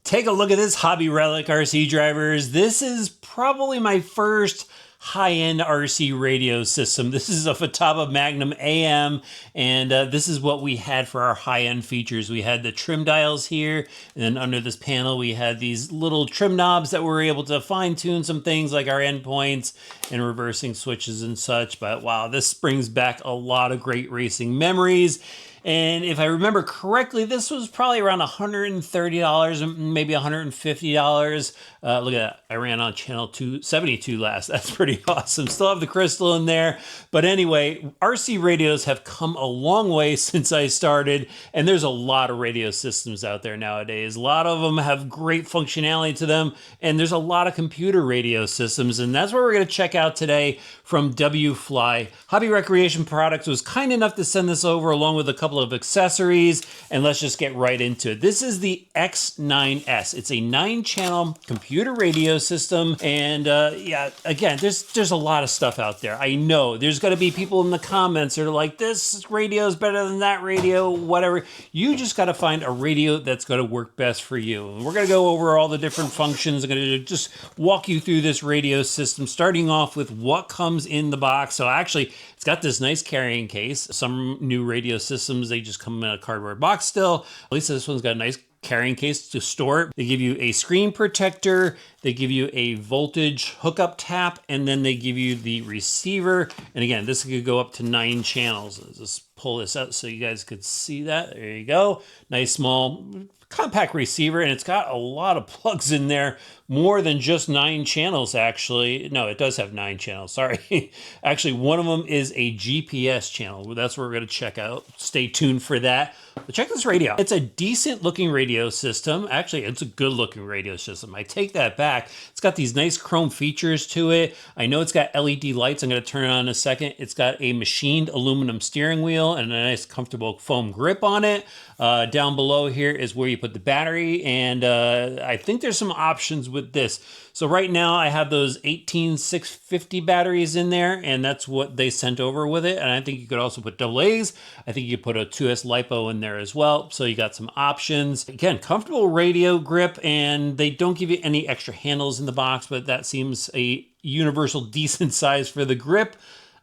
Take a look at this Hobby Relic RC drivers. This is probably my first high-end RC radio system. This is a Futaba Magnum AM, and this is what we had for our high-end features. We had the trim dials here, and then under this panel we had these little trim knobs that were able to fine-tune some things like our endpoints and reversing switches and such. But wow, this brings back a lot of great racing memories. And if I remember correctly, this was probably around $130, maybe $150. Look at that. I ran on channel 272 last. That's pretty awesome. Still have the crystal in there. But anyway, RC radios have come a long way since I started. And there's a lot of radio systems out there nowadays. A lot of them have great functionality to them. And there's a lot of computer radio systems. And that's what we're going to check out today from WFLY. Hobby Recreation Products was kind enough to send this over along with a couple of accessories, and let's just get right into it. This is the X9S. It's a 9-channel computer radio system, and yeah, again, there's a lot of stuff out there. I know there's going to be people in the comments that are like, this radio is better than that radio, whatever. You just got to find a radio that's going to work best for you. And we're going to go over all the different functions. I'm going to just walk you through this radio system, starting off with what comes in the box. So actually, it's got this nice carrying case. Some new radio systems, they just come in a cardboard box still. At least this one's got a nice carrying case to store it. They give you a screen protector, they give you a voltage hookup tap, and then they give you the receiver. And again, this could go up to 9 channels. Let's just pull this out so you guys could see that. There you go. Nice small compact receiver, and it's got a lot of plugs in there, more than just 9 channels actually. No, it does have 9 channels, sorry. Actually, one of them is a GPS channel. That's what we're going to check out. Stay tuned for that. But check this radio. It's a decent looking radio system. Actually, it's a good looking radio system. I take that back. It's got these nice chrome features to it. I know it's got LED lights. I'm going to turn it on in a second. It's got a machined aluminum steering wheel and a nice comfortable foam grip on it. Down below here is where you put the battery, and I think there's some options with this. So right now I have those 18650 batteries in there, and that's what they sent over with it. And I think you could also put AA's. I think you could put a 2S LiPo in there as well. So you got some options. Again, comfortable radio grip, and they don't give you any extra handles in the box, but that seems a universal decent size for the grip.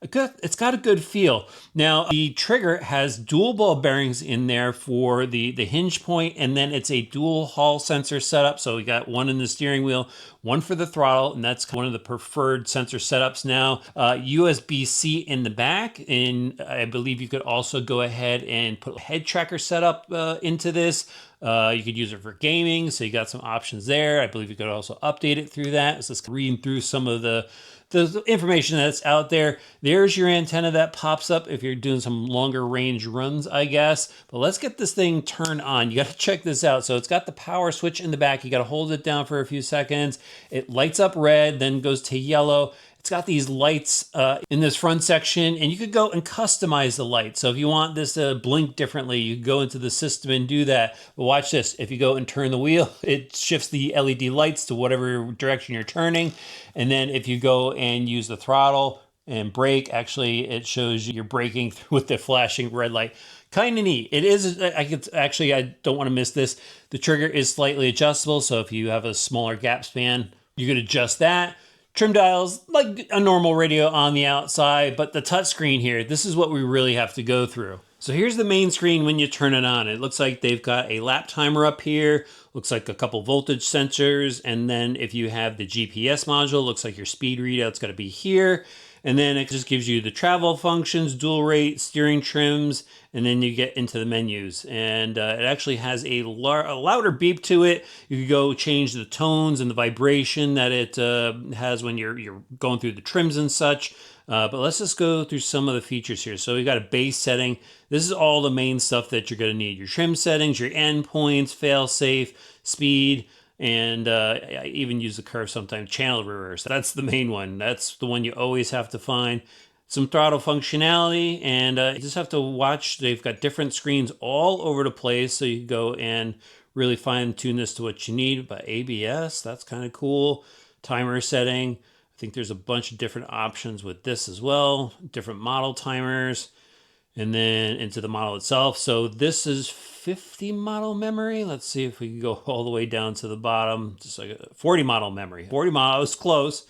It's got a good feel. Now, the trigger has dual ball bearings in there for the hinge point, and then it's a dual Hall sensor setup. So we got one in the steering wheel, one for the throttle, and that's one of the preferred sensor setups now. USB-C in the back, and I believe you could also go ahead and put a head tracker setup into this. You could use it for gaming, so you got some options there. I believe you could also update it through that. So let's read through some of the information that's out there. There's your antenna that pops up if you're doing some longer range runs, I guess. But let's get this thing turned on. You got to check this out. So it's got the power switch in the back. You got to hold it down for a few seconds. It lights up red, then goes to yellow. It's got these lights in this front section, and you could go and customize the light. So if you want this to blink differently, you can go into the system and do that. But watch this. If you go and turn the wheel, it shifts the LED lights to whatever direction you're turning. And then if you go and use the throttle and brake, actually it shows you're braking with the flashing red light. Kind of neat. It is, I don't want to miss this. The trigger is slightly adjustable. So if you have a smaller gap span, you could adjust that. Trim dials, like a normal radio on the outside, but the touch screen here, this is what we really have to go through. So here's the main screen when you turn it on. It looks like they've got a lap timer up here, looks like a couple voltage sensors, and then if you have the GPS module, looks like your speed readout's got to be here. And then it just gives you the travel functions, dual rate, steering trims, and then you get into the menus. And it actually has a louder beep to it. You can go change the tones and the vibration that it has when you're going through the trims and such. But let's just go through some of the features here. So we got a base setting. This is all the main stuff that you're going to need. Your trim settings, your endpoints, fail-safe, speed, and I even use the curve sometimes, channel reverse. That's the main one. That's the one you always have to find. Some throttle functionality, and you just have to watch. They've got different screens all over the place, so you can go and really fine tune this to what you need. But ABS, that's kind of cool. Timer setting. I think there's a bunch of different options with this as well. Different model timers. and then into the model itself. So this is 50 model memory. Let's see if we can go all the way down to the bottom. Just like a 40 model memory. 40 model, I was close.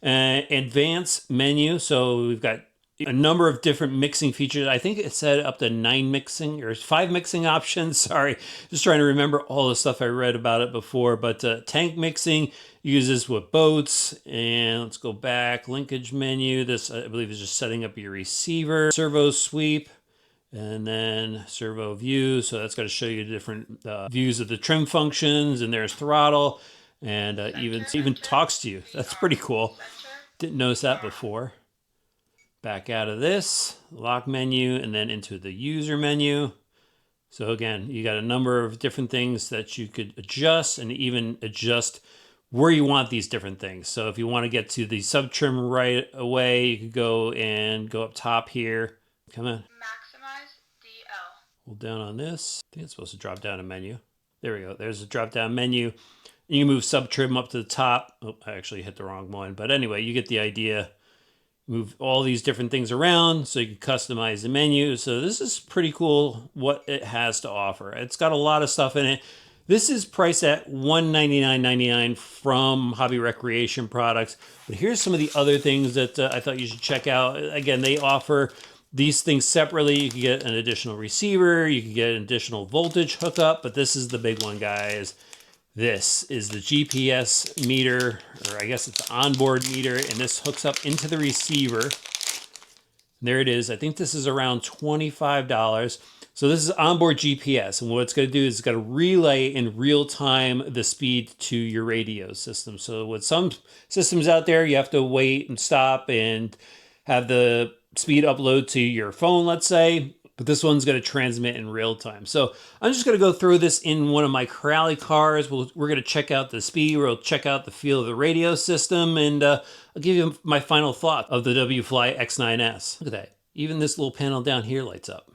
Advanced menu. So we've got a number of different mixing features. I think it said up to 9 mixing or 5 mixing options. Sorry, just trying to remember all the stuff I read about it before. But tank mixing uses with boats. And let's go back. Linkage menu. This, I believe, is just setting up your receiver. Servo sweep. And then servo view. So that's going to show you different views of the trim functions. And there's throttle. And even talks to you. That's pretty cool. Didn't notice that before. Back out of this, lock menu, and then into the user menu. So again, you got a number of different things that you could adjust, and even adjust where you want these different things. So if you want to get to the sub trim right away, you could go up top here. Come on. Maximize DL. Hold down on this. I think it's supposed to drop down a menu. There we go. There's a drop down menu. You can move sub trim up to the top. Oh, I actually hit the wrong one. But anyway, you get the idea. Move all these different things around so you can customize the menu. So this is pretty cool what it has to offer. It's got a lot of stuff in it. This is priced at $199.99 from Hobby Recreation Products. But here's some of the other things that I thought you should check out. Again, they offer these things separately. You can get an additional receiver. You can get an additional voltage hookup. But this is the big one, guys. This is the GPS meter, or I guess it's the onboard meter, and this hooks up into the receiver. There it is. I think this is around $25. So this is onboard GPS, and what it's going to do is it's going to relay in real time the speed to your radio system. So with some systems out there, you have to wait and stop and have the speed upload to your phone, let's say. But this one's going to transmit in real time. So I'm just going to go through this in one of my Corrali cars. We're going to check out the speed. We'll check out the feel of the radio system. And I'll give you my final thought of the WFLY X9S. Look at that. Even this little panel down here lights up.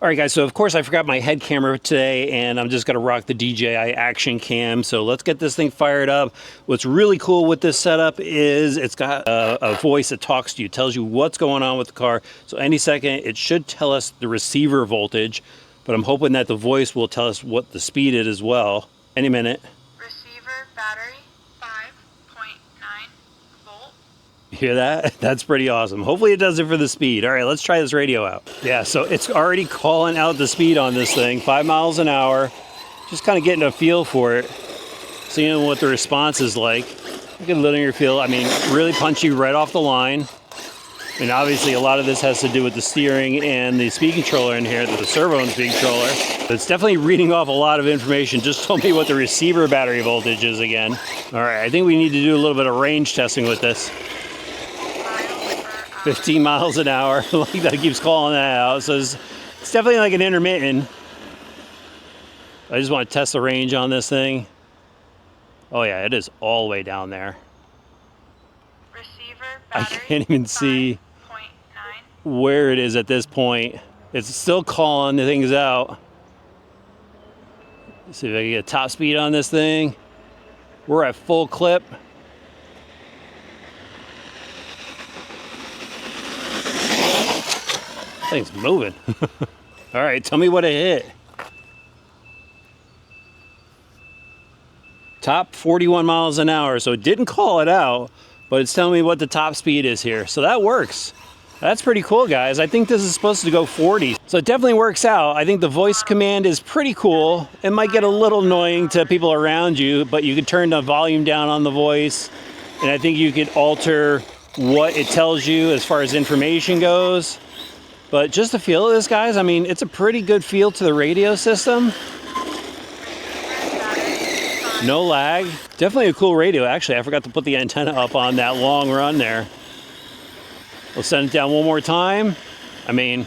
All right, guys, so of course I forgot my head camera today, and I'm just going to rock the DJI Action Cam. So let's get this thing fired up. What's really cool with this setup is it's got a voice that talks to you, tells you what's going on with the car. So any second, it should tell us the receiver voltage, but I'm hoping that the voice will tell us what the speed is as well. Any minute. Receiver battery 5.9 volt. You hear that? That's pretty awesome. Hopefully it does it for the speed. All right, let's try this radio out. Yeah, so it's already calling out the speed on this thing, 5 miles an hour. Just kind of getting a feel for it, seeing what the response is like. You get a linear feel. I mean, really punchy right off the line. And obviously a lot of this has to do with the steering and the speed controller in here, the servo and speed controller. It's definitely reading off a lot of information. Just told me what the receiver battery voltage is again. All right, I think we need to do a little bit of range testing with this. 15 miles an hour, like that keeps calling that out. So it's definitely like an intermittent. I just want to test the range on this thing. Oh yeah, it is all the way down there. Receiver I battery can't even see where it is at this point. It's still calling the things out. Let's see if I can get top speed on this thing. We're at full clip. Thing's moving. All right, tell me what it hit. Top 41 miles an hour. So it didn't call it out, but it's telling me what the top speed is here. So that works. That's pretty cool, guys. I think this is supposed to go 40. So it definitely works out. I think the voice command is pretty cool. It might get a little annoying to people around you, but you can turn the volume down on the voice. And I think you could alter what it tells you as far as information goes. But just the feel of this, guys, I mean, it's a pretty good feel to the radio system. No lag. Definitely a cool radio, actually. I forgot to put the antenna up on that long run there. We'll send it down one more time. I mean,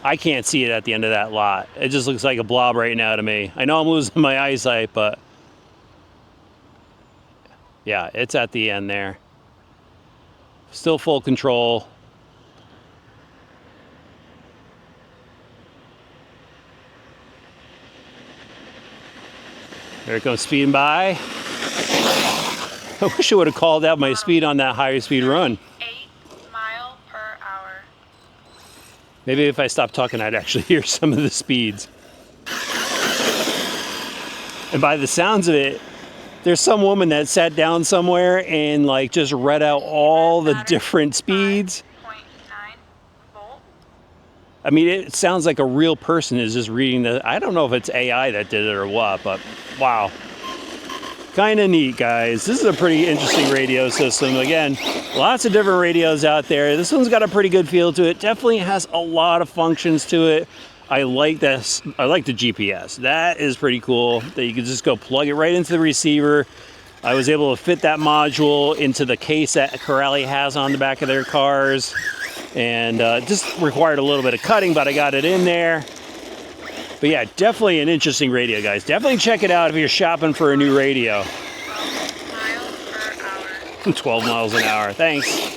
I can't see it at the end of that lot. It just looks like a blob right now to me. I know I'm losing my eyesight, but yeah, it's at the end there. Still full control. There it comes speeding by. I wish it would have called out my speed on that higher speed run. 8 miles per hour. Maybe if I stopped talking, I'd actually hear some of the speeds. And by the sounds of it, there's some woman that sat down somewhere and like just read out all the different speeds. 5.9 volt. I mean, it sounds like a real person is just reading the... I don't know if it's AI that did it or what, but wow. Kind of neat, guys. This is a pretty interesting radio system. Again, lots of different radios out there. This one's got a pretty good feel to it. Definitely has a lot of functions to it. I like this. I like the GPS. That is pretty cool that you can just go plug it right into the receiver. I was able to fit that module into the case that Callouts has on the back of their cars. And just required a little bit of cutting, but I got it in there. But yeah, definitely an interesting radio, guys. Definitely check it out if you're shopping for a new radio. 12 miles per hour. 12 miles an hour. Thanks.